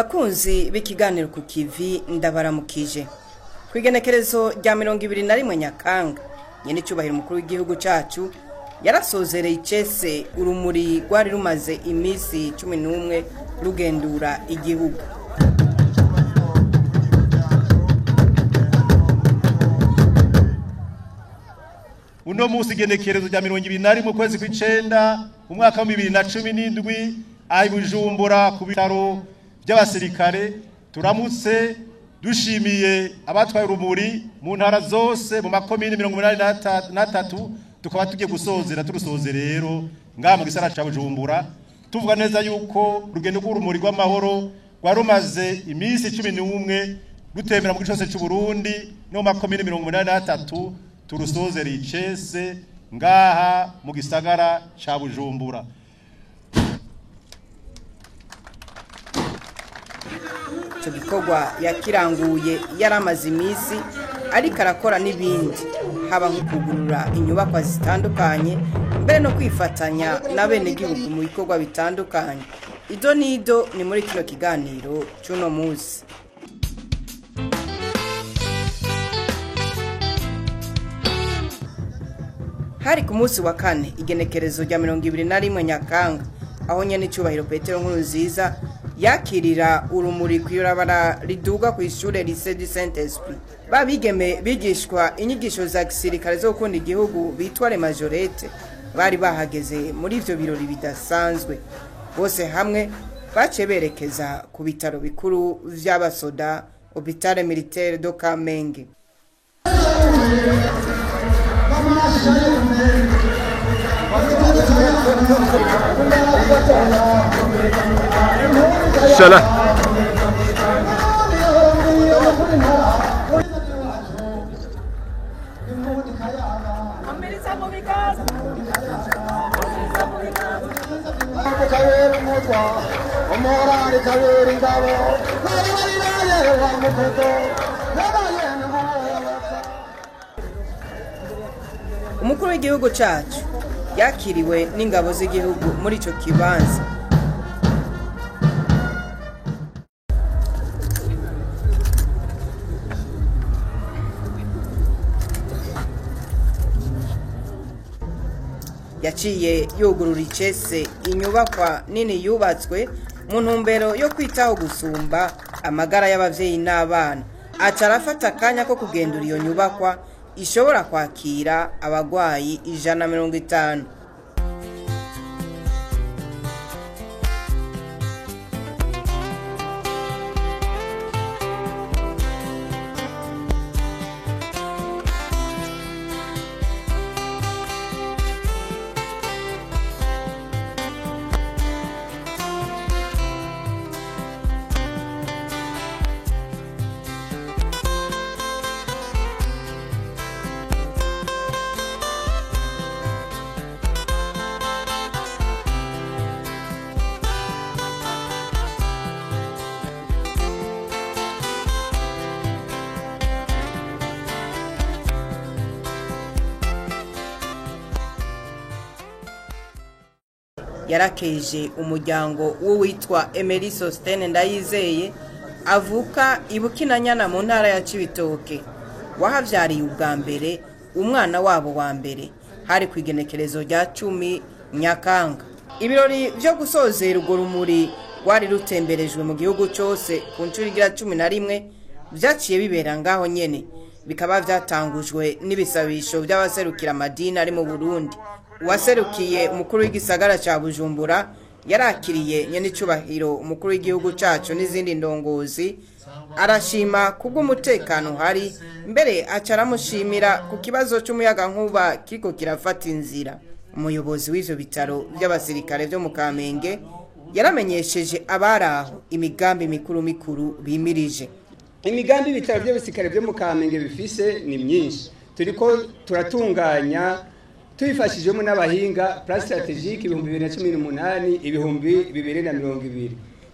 Bakunzi b'ikiganiro ku kivi ndabaramukije. Kwigenekerezo rya 21 Nyakanga, nyene cyubahiro umukuru w'igihugu cacu yarasozereye icese urumuri rwari rumaze imisi 11 rugendura igihugu. Uno musi igenekerezo rya 21 mu kwezi kw'icenda mu mwaka wa 2017 ayi Bujumbura ku bitaro by'abasirikare turamutse dushimiye abatwaye urumuri mu ntara zose mu makomine 83 tukaba tugiye gusozera turusoze rero ngaha mu gisara ca Bujumbura tuvuga neza yuko rugendo rw'urumuri rw'amahoro rwarumaze imisi 11 rutembera mu gice cy'u Burundi no makomine 83 turusozera icese ngaha mu gisagara ca Bujumbura. Ico gikorwa yakiranguye yaramaze imisi ariko arakora n'ibindi haba nko kugurura inyubakwa zitandukanye mbere no kwifatanya n'abene gihugu mu bikorwa bitandukanye. Ido nido ni muri kino kiganiro cy'uno musi. Hari ku munsi wa kane igenekerezo rya 21 Nyakanga aho nyene cyubahiro Petero Nkurunziza yakirira urumuri kwirabara riduga ku ishure Lycée du Saint-Esprit. Babigeme bigishwa inyigisho za gisirikare zo gukunda igihugu bitware majorete bari bahageze muri ivyo birori bidasanzwe. Bose hamwe bace berekeza ku bitaro bikuru vy'abasoda Hôpital Militaire de Kamenge. Salah. Umukuru w'igihugu cacu yakiriwe n'ingabo z'igihugu muri ico kibanza. Yaciye yugurura icese inyubakwa nini yubatswe mu ntumbero yo kwitaho gusumba amagara y'abavyeyi n'abana. Acarafata akanya ko kugendura iyo nyubakwa ishobora kwakira abagwayi 150. Yarakeje umuryango w'uwitwa Emery Sostene Ndayizeye avuka ibukinanyana mu ntara ya Cibitoke wahavyariye ubwa mbere umwana wabo wa mbere hari kwigenekerezo rya 10 Nyakanga. Ibirori byo gusozera urwo rumuri rwari rutemberejwe mu gihugu cyose ku ncuro igira 11 byaciye bibera ngaho nyene bikaba byatangujwe n'ibisabisho by'abaserukira amadini ari mu Burundi. Waserukiye umukuru w'igisagara ca Bujumbura yarakiriye nyene cyubahiro umukuru w'igihugu cacu n'izindi ndongozi arashima kubw'umutekano hari mbere acaramushimira ku kibazo cy'umuyaga nkuba kiko kirafata inzira. Umuyobozi w'ivyo bitaro by'abasirikare byo mu Kamenge yaramenyesheje abaraho imigambi mikuru bimirije. Imigambi bitaro by'abasirikare byo mu Kamenge bifise ni myinshi. Turiko turatunganya tuyifashijemo n'abahinga plan strategique 2018 2020.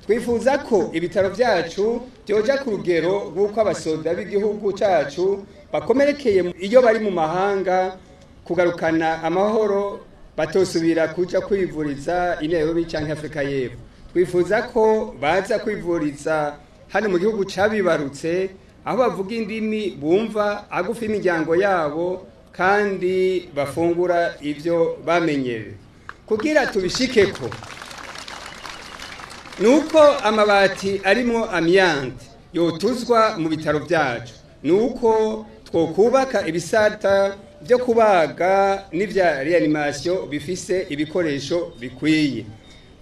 Twifuza ko ibitaro byacu byoja ku rugero rw'uko abasoda b'igihugu cacu bakomerekeye iyo bari mu mahanga kugarukana amahoro batosubira kuja kwivuriza Nairobi canke Afrika y'Epfo. twifuza ko baza kwivuriza hano mu gihugu cabibarutse aho bavuga indimi bumva agufa imiryango yabo kandi bafungura ivyo bamenyere kugira tubishikeko nuko amabati arimo amyante yotuzwa mu bitaro byacu nuko twokubaka ibisata byo kubaga n'ivya reanimation bifise ibikoresho bikwiye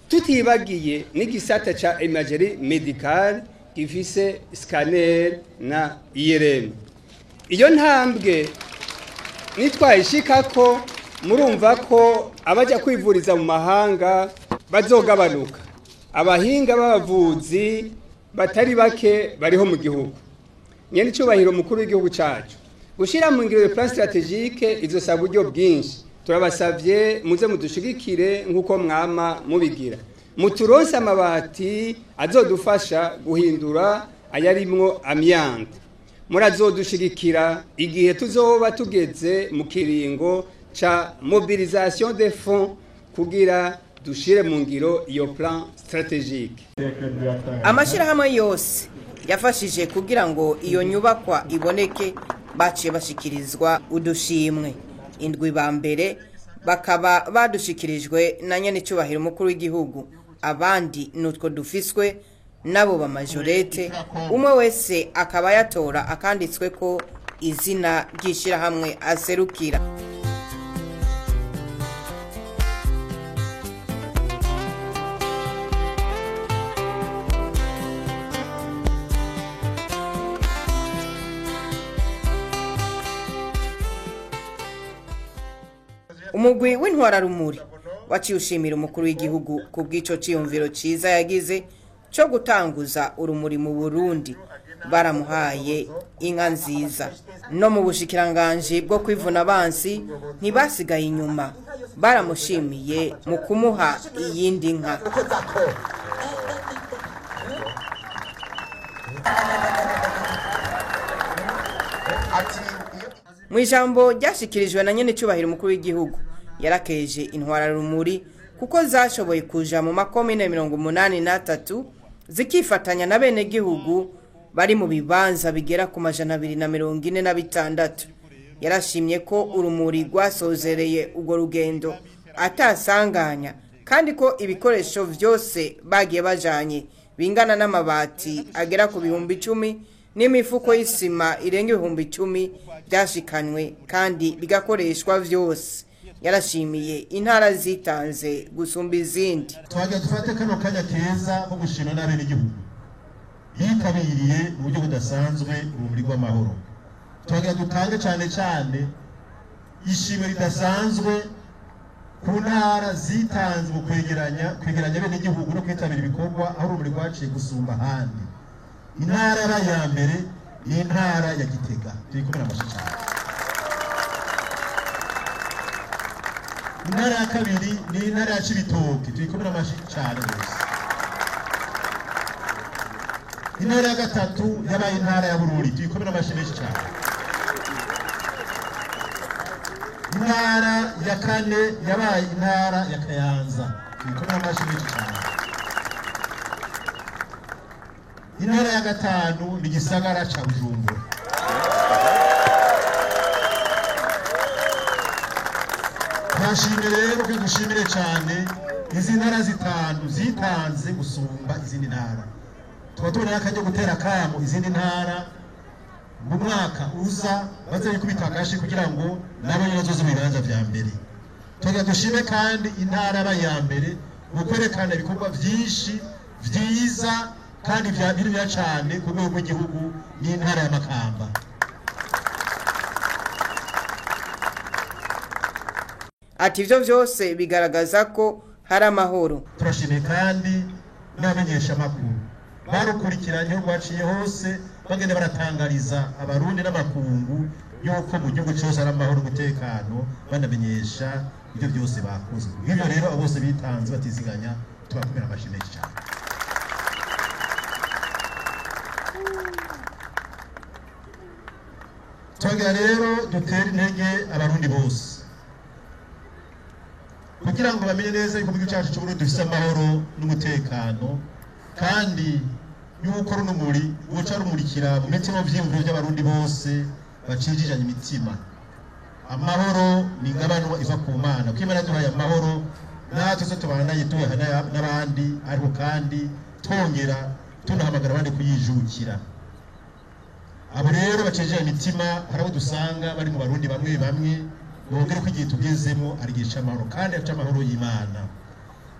tutibagiye n'igisata ca imagerie médicale gifise scanner na IRM iyo ntambwe nitwayishikako murumva ko abaja kwivuriza mu mahanga bazogabanuka abahinga b'abavuzi batari bake bariho mu gihugu nyene icubahiro mukuru w'igihugu cacu gushira mu ngiro plan strategique izosaba uburyo bwinshi turabasavye muze mudushigikire nkuko mwama mubigira muturonse amabati azodufasha guhindura ayarimwo amyante murazodushigikira igihe tuzoba tugeze mu kiringo ca mobilisation des fonds kugira dushire mu ngiro iyo plan strategique. Amashirahamwe yose yafashije kugira ngo iyo nyubakwa iboneke baciye bashikirizwa udushimwe indwi ba mbere bakaba badushikirijwe na nyene cyubahiro mukuru w'igihugu abandi nutwo dufiswe nabo ba majorete umwe wese akaba yatora akanditswe ko izina ry'ishirahamwe aserukira. Umugwi w'intwararumuri waciye ushimira umukuru w'igihugu ku bw'ico ciyumviro ciza yagize cyo gutanguza urumuri mu Burundi baramuhaye inka nziza no mu bushikiranganje bwo kwivuna abansi ntibasigaye inyuma baramushimiye mu kumuha iyindi nka. Mu ijambo ryashikirijwe na nyene cyubahiro mukuru w'igihugu yarakeje intwararumuri kuko zashoboye kuja mu makomine 83 zikifatanya na bene gihugu bari mu bibanza bigera ku majana 246. Yarashimye ko urumuri rwasozereye ugo rugendo atasanganya kandi ko ibikoresho vyose bagiye bajanye bingana n'amabati agera ku 10,000 n'imifuko y'isima irenga 10,000 byashikanywe kandi bigakoreshwa vyose. Yarashimiye intara zitanze gusumba izindi. Twagiye dufate kano kanya keza ko gushima n'abene igihugu yitabiriye mu buryo budasanzwe urumuri rw'amahoro. Twagiye dutange cyane ishimwe ridasanzwe ku ntara zitanze mu kwegeranya bene igihugu no kwitabira ibikorwa aho urumuri rwaciye gusumba ahandi. Intara ya mbere ni intara ya Gitega turikumira amashyi. Intara ya kabiri ni intara ya Cibitoke turikumira amashyi cyane rwose. Intara ya gatatu yabaye intara ya Bururi turikumira amashyi menshi cyane. Intara ya kane yabaye intara ya Kayanza turikumira amashyi menshi cyane. Intara ya gatanu ni gisagara ca Bujumbura. Twashimire rero ko dushimire cyane izi ntara zitanu zitanze gusumba izindi ntara. Twatorera akajya gutera kamo izindi ntara mu mwaka uza baze bikubita akashi kugira ngo nabo nyazo z'ibibanza vya mbere. Twagira dushime kandi intara ya mbere mu kwerekana ibikorwa byinshi vyiza kandi bya cyane ku rwego rw'igihugu n'intara ya Makamba. Ati ivyo vyose bigaragaza ko hari amahoro. Turashimye kandi n'abamenyesha amakuru barukurikiranye rwaciye hose bagende baratangariza abarundi n'amakungu yuko mu gihugu cyose ari amahoro umutekano banamenyesha ibyo byose bakoze. Ibyo rero abo bose bitanze batiziganya tubakomera amashyi cyane. Twagira rero dutera intege abarundi bose kugira kugira ngo bamenye neza yuko mu gihugu cyacu cy'Uburundi dufite amahoro n'umutekano kandi yuko runumuri woca rumurikira mu mitima vy'imvuro by'abarundi bose bacijijanye imitima. Amahoro ni ingabano iva ku Mana, kuko Imana yaduhaye amahoro natwe zo tubandanye tuyaha n'abandi, ariko kandi twongera tunahamagara abandi kuyijukira. Abo rero bacijije imitima hari abo dusanga bari mu Barundi bamwe bamwe bongere ko igihe tugezemo ari igihe c'amahoro kandi ari c'amahoro y'Imana.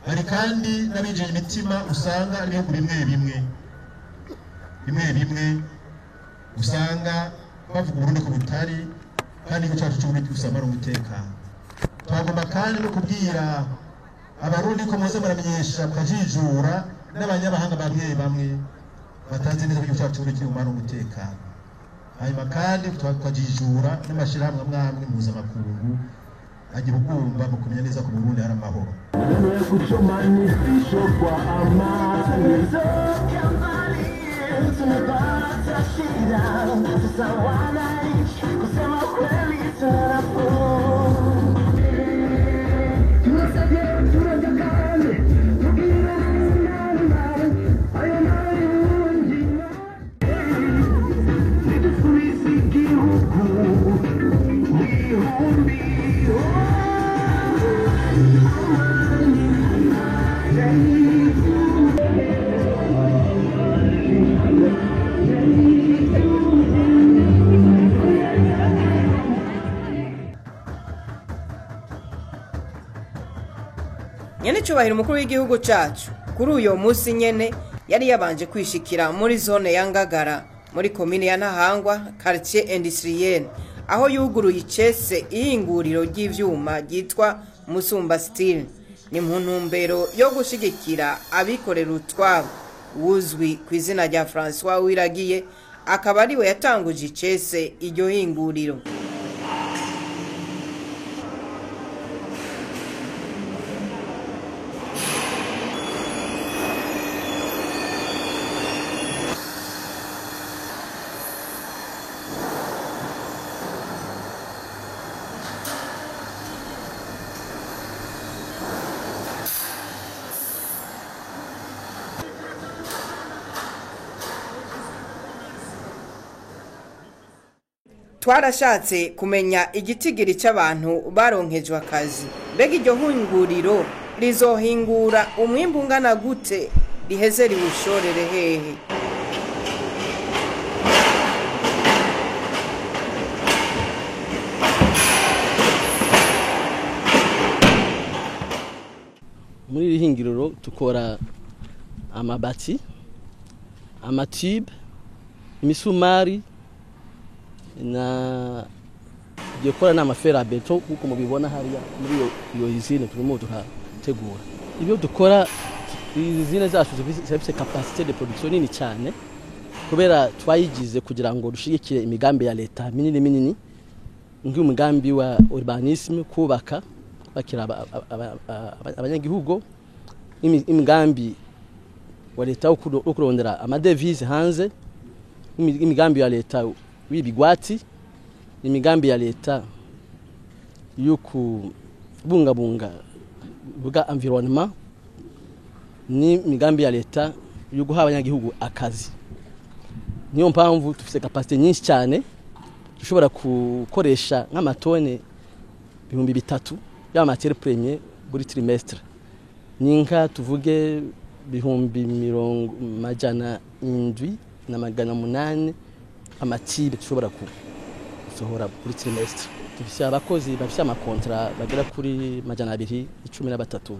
Hari kandi n'abinjiye imitima usanga ari ibihugu bimwe usanga bavuga Burundi ko butari kandi igihugu cyacu cy'Uburundi gusamara umutekano. Twagomba kandi no kubwira abarundi ko muze baramenyesha mukajijura n'abanyamahanga bamwe batazi neza igihugu cyacu cy'Uburundi kirumara umutekano. Hanyuma kandi twakajijura n'amashirahamwe amwe mpuzamakungu agira ubwumva mu kumenya neza ko mu Burundi hari amahoro. Nyene cyubahiro umukuru w'igihugu cacu kuri uyo munsi nyene yari yabanje kwishikira muri zone ya Ngagara muri komine ya Ntahangwa quartier industriel aho yuguruye icese ihinguriro ry'ivyuma ryitwa Musumba Steel. Ni mu ntumbero yo gushigikira abikorera utwabo wuzwi ku izina rya François Wiragiye, akaba ariwe yatanguje icese iryo hinguriro. Twarashatse kumenya igitigiri cy'abantu baronkejwe akazi. Mbega iryo hinguriro rizohingura umwimbu ungana gute, riheze riwushorere hehe? Muri iri hinguriro tukora amabati, amatube, imisumari na gikora n'amafera beto kuko mubibona hariya muri iyo izine turimo turategura. Ibyo dukora izine zacu zifite capacité de production nini cyane kubera twayigize kugira ngo dushigikire imigambi ya leta minini nk'umugambi wa urbanisme, kubaka bakira abanyagihugu, imigambi wa leta wo kurondera amadevise hanze, imigambi ya leta w'ibigwati, imigambi ya leta yo kubungabunga buga environnement, ni imigambi ya leta yo guha abanyagihugu akazi. Niyo mpamvu tufite capacité nyinshi cyane dushobora gukoresha nk'amatone 3,000 ya matière première buri trimestre. Ninka tuvuge 700 amatibe dushobora gusohora kuri trimestre. Dufite abakozi bafite amakontra bagera kuri 213.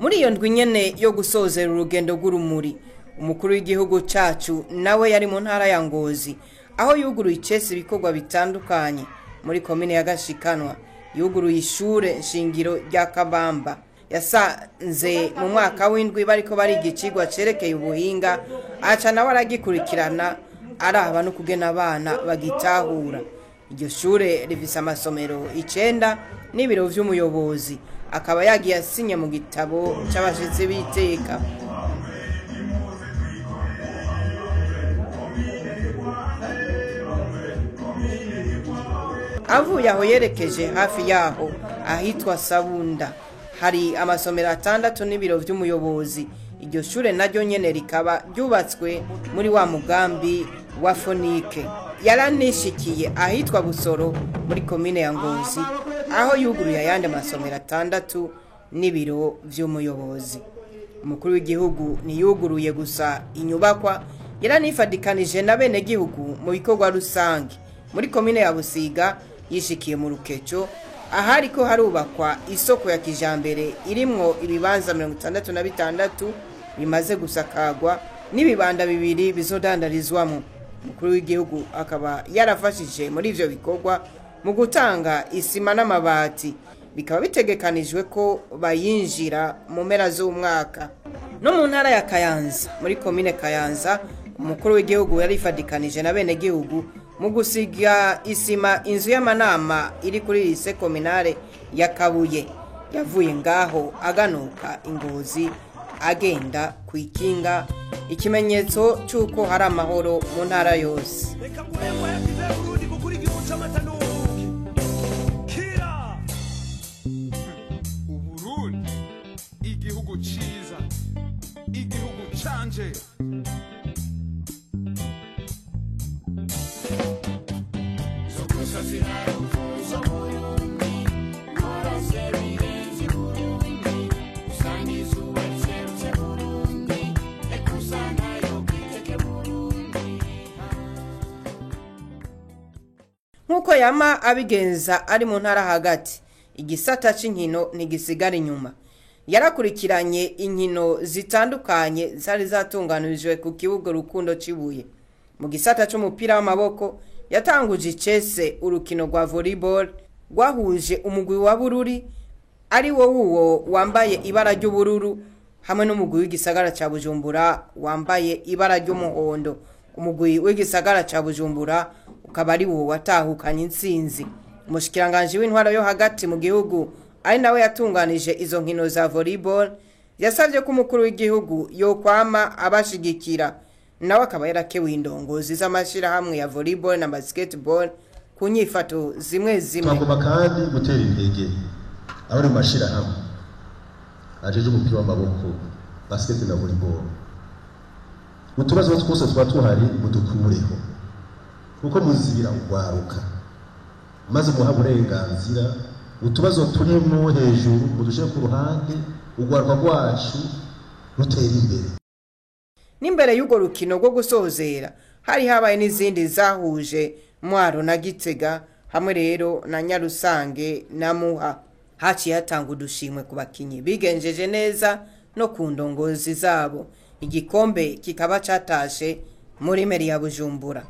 Muri iyo ndwi nyene yo gusozera urugendo rw'urumuri, umukuru w'igihugu cacu nawe yari mu ntara ya Ngozi aho yuguruye icese ibikorwa bitandukanye. Muri komine ya Gashikanwa yuguruye ishure shingiro rya Kabamba, yasanze mu mwaka w'indwi bariko bariga icigwa cerekeye ubuhinga, aca nawe aragikurikirana araba no kugena abana bagitahura. Iryo shure rifise amasomero 9 n'ibiro vy'umuyobozi, akaba yagiye asinye mu gitabo c'abashitsi biteka. avuye aho yerekeje hafi yaho ahitwa Sabunda hari amasomero 6 n'ibiro vy'umuyobozi. Iryo shure naryo nyene rikaba ryubatswe muri wa mugambi wa Fonike. Yaranishikiye ahitwa Busoro muri komine ya Ngozi aho yuguruye ayandi masomero 6 n'ibiro vy'umuyobozi. Umukuru w'igihugu niyuguruye gusa inyubakwa, yaranifadikanije na bene gihugu mu bikorwa rusange. Muri komine ya Busiga yishikiye mu Rukeco ahari ko harubakwa isoko ya kijambere irimwo ibibanza 66 bimaze gusakagwa n'ibibanda 2 bizodandarizwamo. Umukuru w'igihugu akaba yarafashije muri ivyo bikorwa mu gutanga isima n'amabati, bikaba bitegekanijwe ko bayinjira mu mpera z'umwaka. No mu ntara ya Kayanza muri komine Kayanza, umukuru w'igihugu yarifadikanije na bene gihugu mu gusiga isima inzu y'amanama iri kuri lycée communale ya Kabuye. Yavuye ngaho aganuka Ingozi agenda kwikinga, ikimenyetso cyuko hari amahoro mu ntara yose. Uburundi igihugu ciza, igihugu canje. Nkuko yama abigenza ari mu ntara hagati, igisata c'inkino ntigisigara inyuma. Yarakurikiranye inkino zitandukanye zari zatunganijwe ku kibuga Rukundo Cibuye. Mu gisata c'umupira w'amaboko yatanguje icese urukino rwa volleyball rwahuje umugwi wa Bururi ari wo wambaye ibara ry'ubururu hamwe n'umugwi w'igisagara ca Bujumbura wambaye ibara ry'umuhondo. Umugwi w'igisagara ca Bujumbura ukaba ari wo watahukanye intsinzi. Umushikiranganje w'intwara yo hagati mu gihugu ari nawe yatunganije izo nkino za volleyball yasavye ko umukuru w'igihugu yo kwama abashigikira. Nawe akaba yarakewe indongozi z'amashira hamwe ya volleyball na basketball ku nyifato zimwe. Twagomba kandi gutera intege abari mu mashira hamwe ajeje umupira w'amaboko, basket na volleyball. Utubazo twose twa tuhari mudukureho kuko muzibira ugwaruka maze muha uburenganzira. Utubazo turimo hejuru mudushe ku ruhande, ugwaruka rwacu rutera imbere. N'imbere y'ugo rukino rwo gusozera hari habaye n'izindi zahuje Mwaro na Gitega hamwe rero na Nyarusange na Muha. Haciye hatanga udushimwe ku bakinyi bigenjeje neza no ku ndongozi zabo. Igikombe kikaba catashe muri meri ya Bujumbura.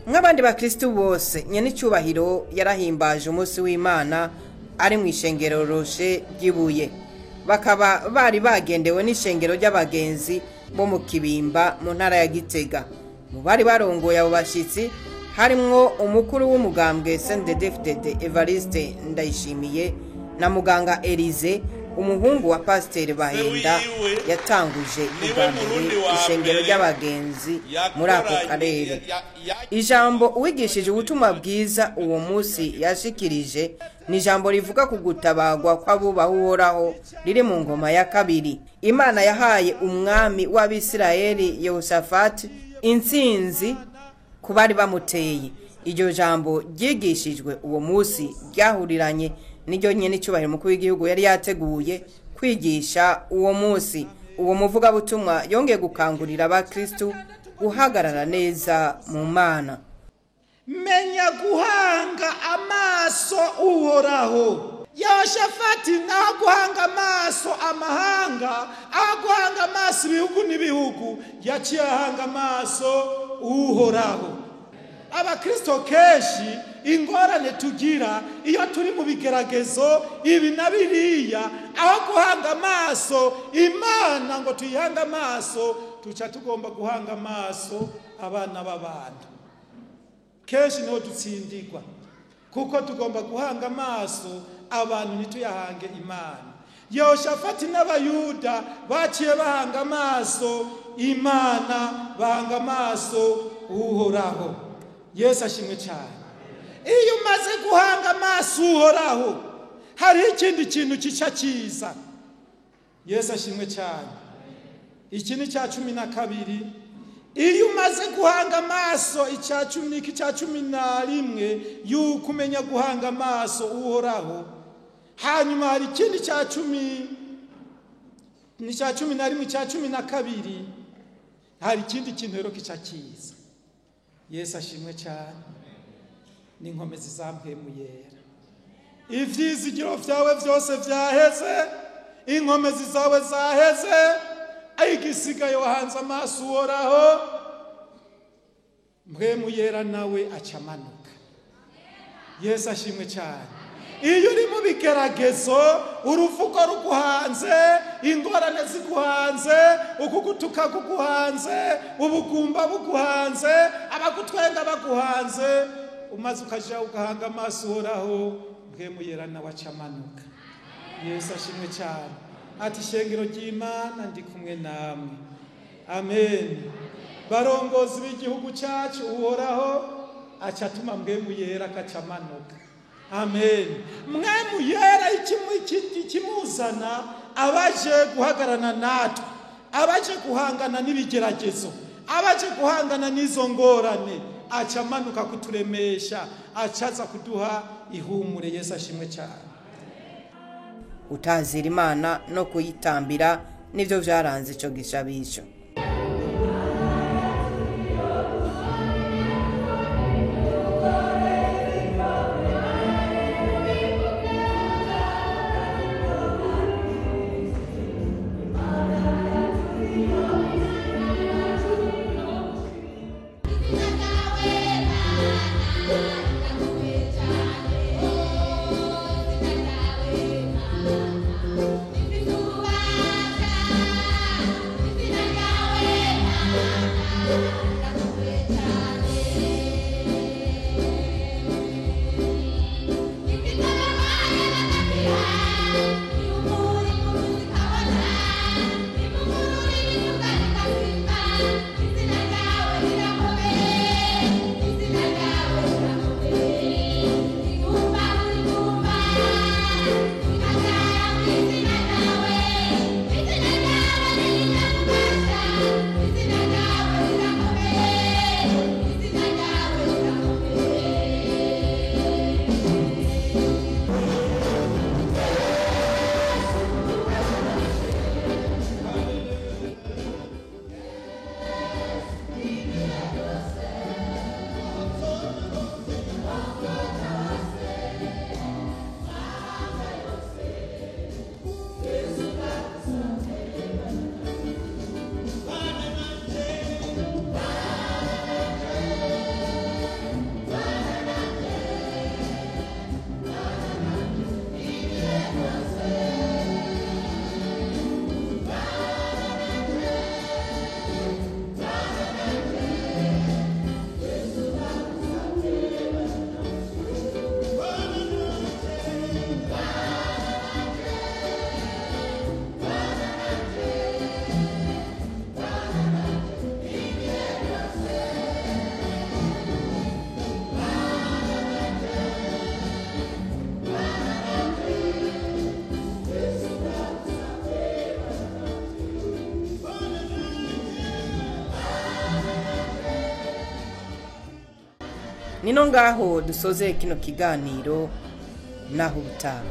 Nk'abandi bakristo bose, nyene cyubahiro yarahimbaje umunsi w'Imana ari mu ishengero Roche Gibuye. Bakaba bari bagendewe n'ishengero ry'abagenzi bo mu Kibimba mu ntara ya Gitega. Mu bari barongoye abo bashitsi harimwo umukuru w'umugambwe CNDD-FDD Evariste Ndayishimiye na muganga Elize, umuhungu wa Pasteur Bahenda yatanguje ubwambere ishengero ry'abagenzi muri ako karere. Ijambo uwigishije ubutumwa bwiza uwo munsi yashikirije ni ijambo rivuga ku gutabagwa kw'abubaha Uhoraho riri mu ngoma ya kabiri. Imana yahaye umwami w'Abisirayeli Yehoshafati intsinzi ku bari bamuteye. Iryo jambo ryigishijwe uwo munsi ryahuriranye n'iryo nyene cyubahiro mukuru w'igihugu yari yateguye kwigisha uwo munsi. Uwo muvuga butumwa yongeye gukangurira abakristo guhagarara neza mu Mana. Menya guhanga amaso Uhoraho. Yehoshafati naho guhanga amaso amahanga, aho guhanga amaso ibihugu n'ibihugu, yaciye ahanga amaso Uhoraho. Abakristo keshi ingorane tugira iyo turi mu bigeragezo ibi na biriya, aho guhanga amaso Imana ngo tuyihanga amaso, tuca tugomba guhanga amaso abana b'abantu. Keshi niho dutsindirwa kuko tugomba guhanga amaso abantu ntituyahange Imana. Yehoshafati n'abayuda baciye bahanga amaso Imana, bahanga amaso Uhoraho. Yesu ashimwe cyane. Iyo umaze guhanga amaso Uhoraho, hari ikindi kintu kica kiza. Yesu ashimwe cyane. Iki ni cya 12. Iyo umaze guhanga amaso icya 10 n'iki cya 11 yuko umenya guhanga amaso Uhoraho, hanyuma hari ikindi cya 10 ni cya 11 cya 12 hari ikindi kintu rero kica kiza. Yesu ashimwe cyane. Ni inkomezi zampemu yera. Ivyizigiro vyawe vyose vyaheze, inkomezi zawe zaheze, igisigaye wahanze amaso Uhoraho, mpemu yera nawe acamanuka. Yesu ashimwe cyane. Iyo uri mu bigeragezo, urufuko ruguhanze, ingorane ziguhanze, ukugutuka kuguhanze, ubugumba buguhanze, abagutwenga baguhanze, umaze ukaja ugahanga amaso Uhoraho, mpemu yera nawe acamanuka. Yesu ashimwe cyane. Ati shengero ry'Imana ndi kumwe namwe. Amen. Barongozi b'igihugu cyacu Uhoraho acatuma mpemu yera akacamanuka. Amen. Mwemu yera ikimuzana abaje guhagarana natwe, abaje guhangana n'ibigeragezo, abaje guhangana n'izo ngorane, acamanuka kuturemesha, acaza kuduha ihumure. Yesu ashimwe cyane. Utazira Imana no kuyitambira nivyo vyaranze ico gishabisho. Nino ngaho dusoze kino kiganiro naho ubutaha.